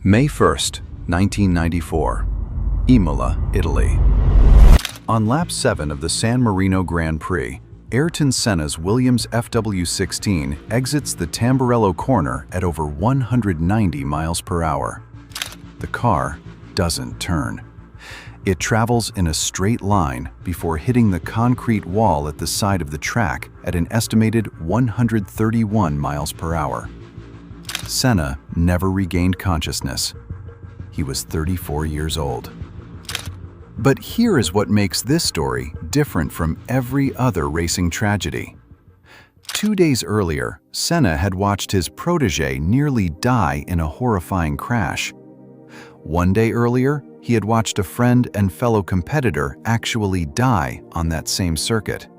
May 1st, 1994, Imola, Italy. On lap 7 of the San Marino Grand Prix, Ayrton Senna's Williams FW16 exits the Tamburello corner at over 190 miles per hour. The car doesn't turn. It travels in a straight line before hitting the concrete wall at the side of the track at an estimated 131 miles per hour. Senna never regained consciousness. He was 34 years old. But here is what makes this story different from every other racing tragedy. 2 days earlier, Senna had watched his protégé nearly die in a horrifying crash. 1 day earlier, he had watched a friend and fellow competitor actually die on that same circuit.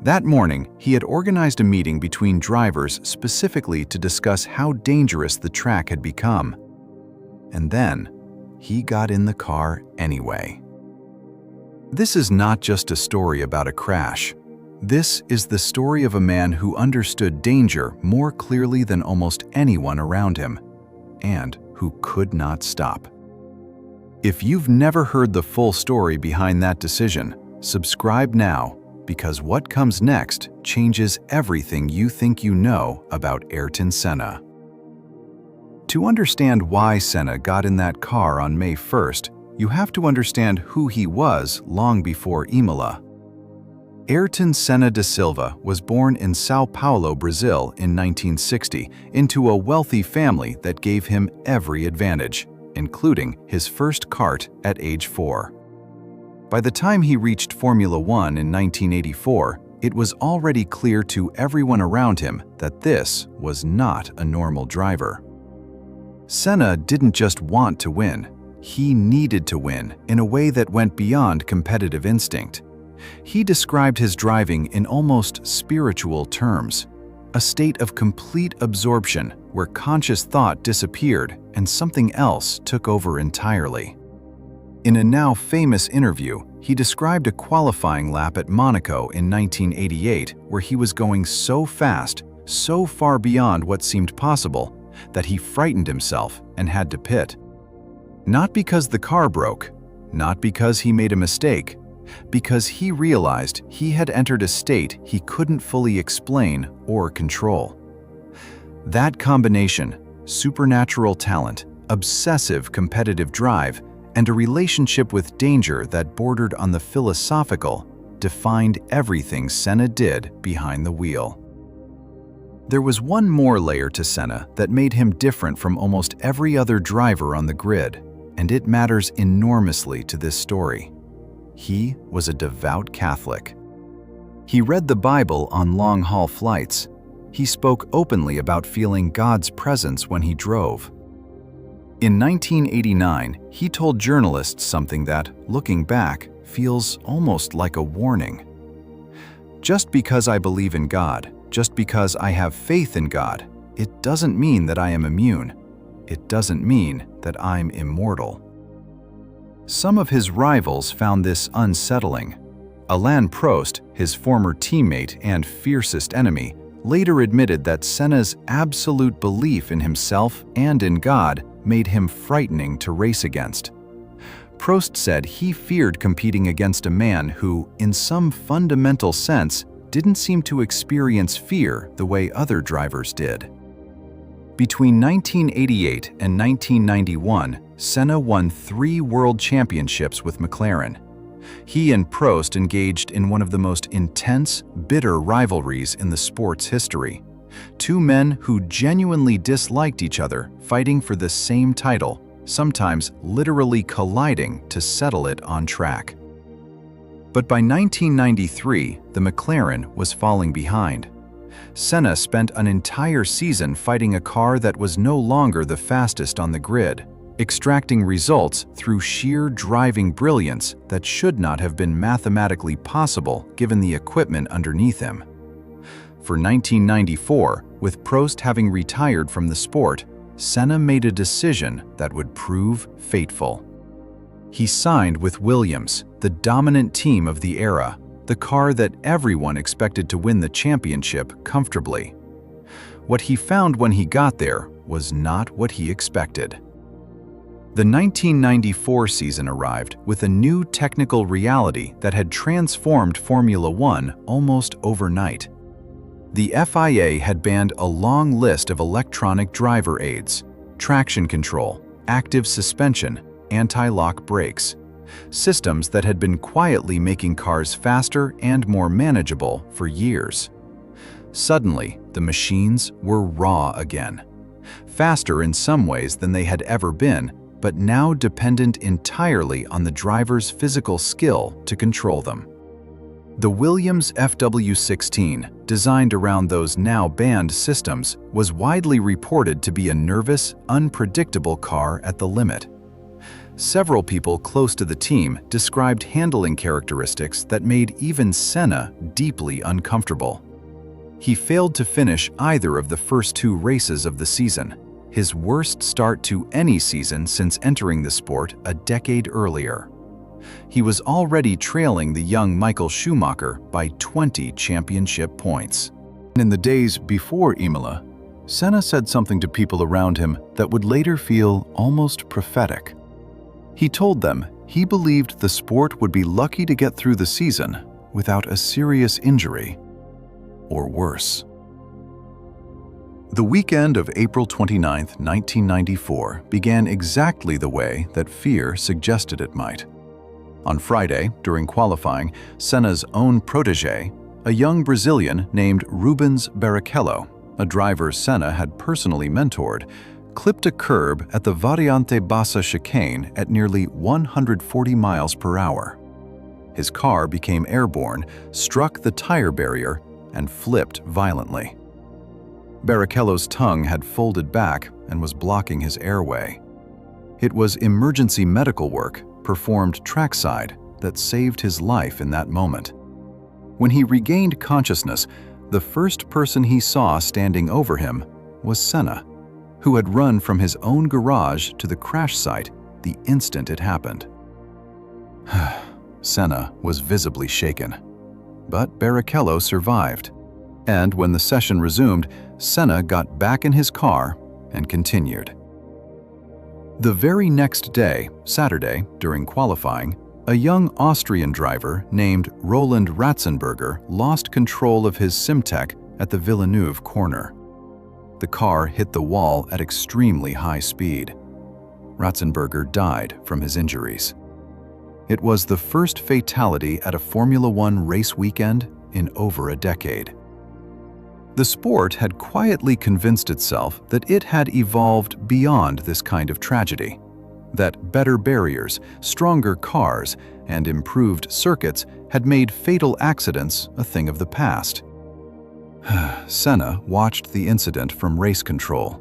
That morning, he had organized a meeting between drivers specifically to discuss how dangerous the track had become. And then, he got in the car anyway. This is not just a story about a crash. This is the story of a man who understood danger more clearly than almost anyone around him, and who could not stop. If you've never heard the full story behind that decision, subscribe now, because what comes next changes everything you think you know about Ayrton Senna. To understand why Senna got in that car on May 1st, you have to understand who he was long before Imola. Ayrton Senna da Silva was born in São Paulo, Brazil in 1960 into a wealthy family that gave him every advantage, including his first kart at age 4. By the time he reached Formula One in 1984, it was already clear to everyone around him that this was not a normal driver. Senna didn't just want to win, he needed to win in a way that went beyond competitive instinct. He described his driving in almost spiritual terms, a state of complete absorption where conscious thought disappeared and something else took over entirely. In a now famous interview, he described a qualifying lap at Monaco in 1988 where he was going so fast, so far beyond what seemed possible, that he frightened himself and had to pit. Not because the car broke, not because he made a mistake, because he realized he had entered a state he couldn't fully explain or control. That combination, supernatural talent, obsessive competitive drive, and a relationship with danger that bordered on the philosophical, defined everything Senna did behind the wheel. There was one more layer to Senna that made him different from almost every other driver on the grid, and it matters enormously to this story. He was a devout Catholic. He read the Bible on long-haul flights. He spoke openly about feeling God's presence when he drove. In 1989, he told journalists something that, looking back, feels almost like a warning. Just because I believe in God, just because I have faith in God, it doesn't mean that I am immune. It doesn't mean that I'm immortal. Some of his rivals found this unsettling. Alain Prost, his former teammate and fiercest enemy, later admitted that Senna's absolute belief in himself and in God made him frightening to race against. Prost said he feared competing against a man who, in some fundamental sense, didn't seem to experience fear the way other drivers did. Between 1988 and 1991, Senna won 3 world championships with McLaren. He and Prost engaged in one of the most intense, bitter rivalries in the sport's history. 2 men who genuinely disliked each other, fighting for the same title, sometimes literally colliding to settle it on track. But by 1993, the McLaren was falling behind. Senna spent an entire season fighting a car that was no longer the fastest on the grid, extracting results through sheer driving brilliance that should not have been mathematically possible given the equipment underneath him. For 1994, with Prost having retired from the sport, Senna made a decision that would prove fateful. He signed with Williams, the dominant team of the era, the car that everyone expected to win the championship comfortably. What he found when he got there was not what he expected. The 1994 season arrived with a new technical reality that had transformed Formula One almost overnight. The FIA had banned a long list of electronic driver aids, traction control, active suspension, anti-lock brakes, systems that had been quietly making cars faster and more manageable for years. Suddenly, the machines were raw again, faster in some ways than they had ever been, but now dependent entirely on the driver's physical skill to control them. The Williams FW16, designed around those now banned systems, was widely reported to be a nervous, unpredictable car at the limit. Several people close to the team described handling characteristics that made even Senna deeply uncomfortable. He failed to finish either of the first two races of the season, his worst start to any season since entering the sport a decade earlier. He was already trailing the young Michael Schumacher by 20 championship points. In the days before Imola, Senna said something to people around him that would later feel almost prophetic. He told them he believed the sport would be lucky to get through the season without a serious injury, or worse. The weekend of April 29, 1994 began exactly the way that fear suggested it might. On Friday, during qualifying, Senna's own protégé, a young Brazilian named Rubens Barrichello, a driver Senna had personally mentored, clipped a curb at the Variante Bassa chicane at nearly 140 miles per hour. His car became airborne, struck the tire barrier, and flipped violently. Barrichello's tongue had folded back and was blocking his airway. It was emergency medical work, performed trackside, that saved his life in that moment. When he regained consciousness, the first person he saw standing over him was Senna, who had run from his own garage to the crash site the instant it happened. Senna was visibly shaken, but Barrichello survived. And when the session resumed, Senna got back in his car and continued. The very next day, Saturday, during qualifying, a young Austrian driver named Roland Ratzenberger lost control of his Simtek at the Villeneuve corner. The car hit the wall at extremely high speed. Ratzenberger died from his injuries. It was the first fatality at a Formula One race weekend in over a decade. The sport had quietly convinced itself that it had evolved beyond this kind of tragedy, that better barriers, stronger cars, and improved circuits had made fatal accidents a thing of the past. Senna watched the incident from race control.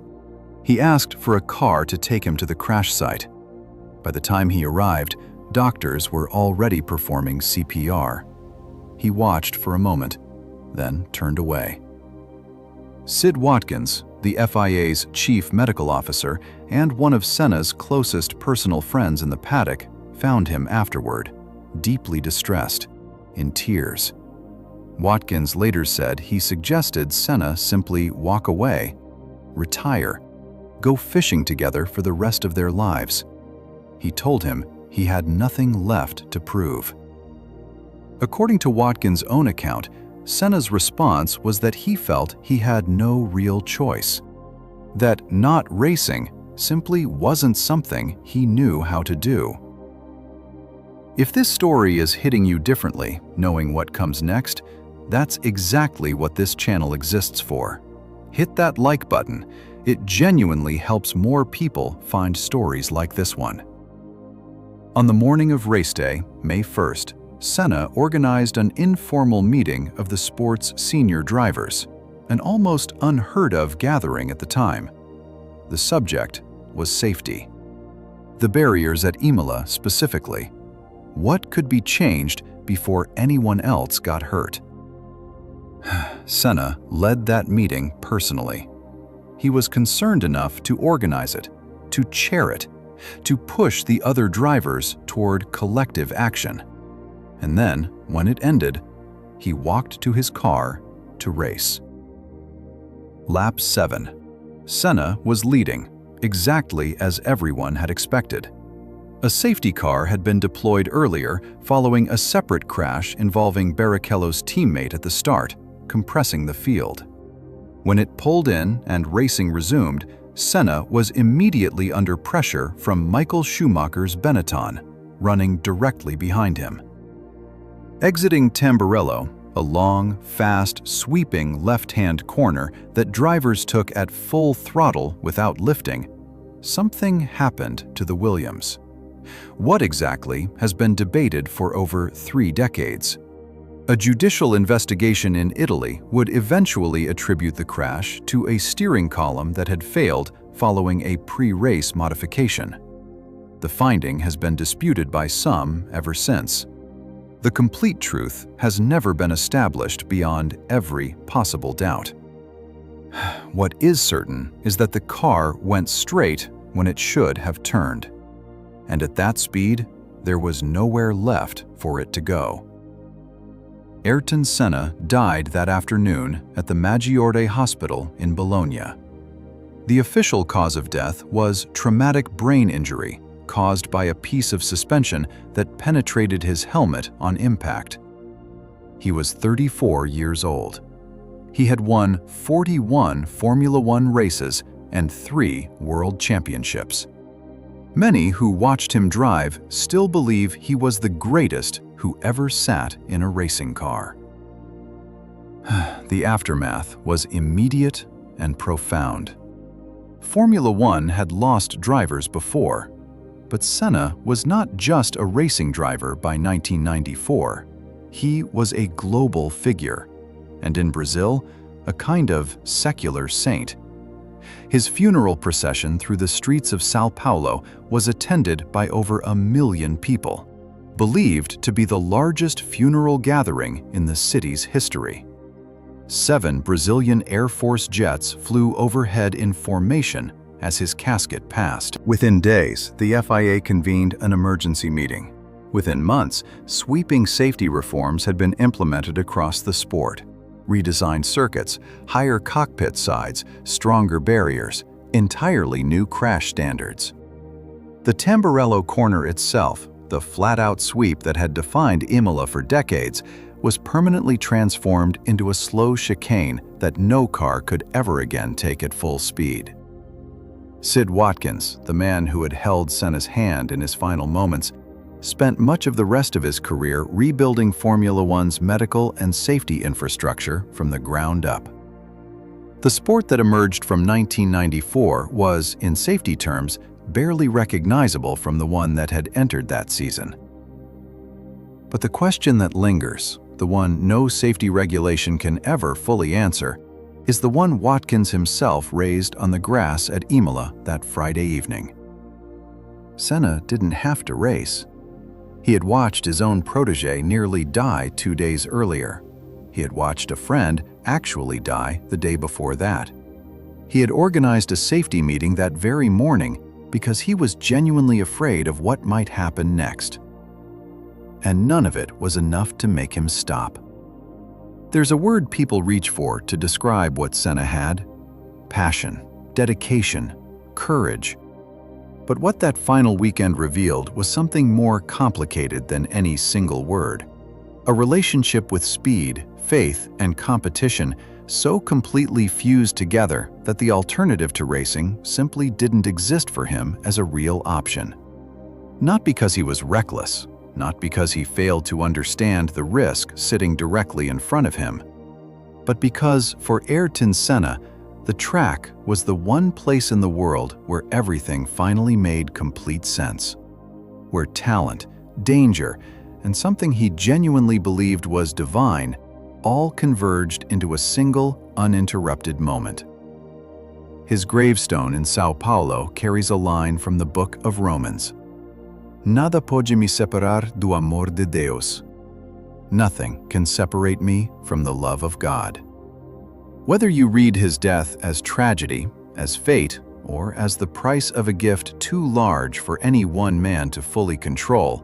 He asked for a car to take him to the crash site. By the time he arrived, doctors were already performing CPR. He watched for a moment, then turned away. Sid Watkins, the FIA's chief medical officer and one of Senna's closest personal friends in the paddock, found him afterward, deeply distressed, in tears. Watkins later said he suggested Senna simply walk away, retire, go fishing together for the rest of their lives. He told him he had nothing left to prove. According to Watkins' own account, Senna's response was that he felt he had no real choice, that not racing simply wasn't something he knew how to do. If this story is hitting you differently, knowing what comes next, that's exactly what this channel exists for. Hit that like button. It genuinely helps more people find stories like this one. On the morning of race day, May 1st, Senna organized an informal meeting of the sport's senior drivers, an almost unheard-of gathering at the time. The subject was safety. The barriers at Imola specifically. What could be changed before anyone else got hurt? Senna led that meeting personally. He was concerned enough to organize it, to chair it, to push the other drivers toward collective action. And then, when it ended, he walked to his car to race. Lap 7. Senna was leading, exactly as everyone had expected. A safety car had been deployed earlier following a separate crash involving Barrichello's teammate at the start, compressing the field. When it pulled in and racing resumed, Senna was immediately under pressure from Michael Schumacher's Benetton, running directly behind him. Exiting Tamburello, a long, fast, sweeping left-hand corner that drivers took at full throttle without lifting, something happened to the Williams. What exactly has been debated for over 3 decades. A judicial investigation in Italy would eventually attribute the crash to a steering column that had failed following a pre-race modification. The finding has been disputed by some ever since. The complete truth has never been established beyond every possible doubt. What is certain is that the car went straight when it should have turned. And at that speed, there was nowhere left for it to go. Ayrton Senna died that afternoon at the Maggiore Hospital in Bologna. The official cause of death was traumatic brain injury caused by a piece of suspension that penetrated his helmet on impact. He was 34 years old. He had won 41 Formula One races and 3 world championships. Many who watched him drive still believe he was the greatest who ever sat in a racing car. The aftermath was immediate and profound. Formula One had lost drivers before, but Senna was not just a racing driver by 1994. He was a global figure, and in Brazil, a kind of secular saint. His funeral procession through the streets of São Paulo was attended by over 1 million people, believed to be the largest funeral gathering in the city's history. 7 Brazilian Air Force jets flew overhead in formation as his casket passed. Within days, the FIA convened an emergency meeting. Within months, sweeping safety reforms had been implemented across the sport. Redesigned circuits, higher cockpit sides, stronger barriers, entirely new crash standards. The Tamburello corner itself, the flat-out sweep that had defined Imola for decades, was permanently transformed into a slow chicane that no car could ever again take at full speed. Sid Watkins, the man who had held Senna's hand in his final moments, spent much of the rest of his career rebuilding Formula One's medical and safety infrastructure from the ground up. The sport that emerged from 1994 was, in safety terms, barely recognizable from the one that had entered that season. But the question that lingers, the one no safety regulation can ever fully answer, is the one Watkins himself raised on the grass at Imola that Friday evening. Senna didn't have to race. He had watched his own protege nearly die 2 days earlier. He had watched a friend actually die the day before that. He had organized a safety meeting that very morning because he was genuinely afraid of what might happen next. And none of it was enough to make him stop. There's a word people reach for to describe what Senna had: passion, dedication, courage. But what that final weekend revealed was something more complicated than any single word. A relationship with speed, faith, and competition so completely fused together that the alternative to racing simply didn't exist for him as a real option. Not because he was reckless, not because he failed to understand the risk sitting directly in front of him, but because, for Ayrton Senna, the track was the one place in the world where everything finally made complete sense. Where talent, danger, and something he genuinely believed was divine all converged into a single, uninterrupted moment. His gravestone in São Paulo carries a line from the Book of Romans: "Nada pode me separar do amor de Deus." Nothing can separate me from the love of God. Whether you read his death as tragedy, as fate, or as the price of a gift too large for any one man to fully control,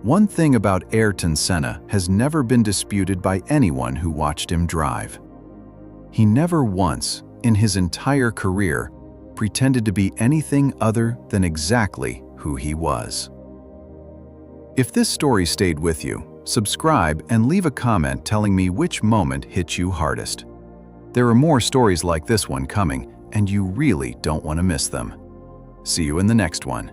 one thing about Ayrton Senna has never been disputed by anyone who watched him drive. He never once, in his entire career, pretended to be anything other than exactly who he was. If this story stayed with you, subscribe and leave a comment telling me which moment hit you hardest. There are more stories like this one coming, and you really don't want to miss them. See you in the next one.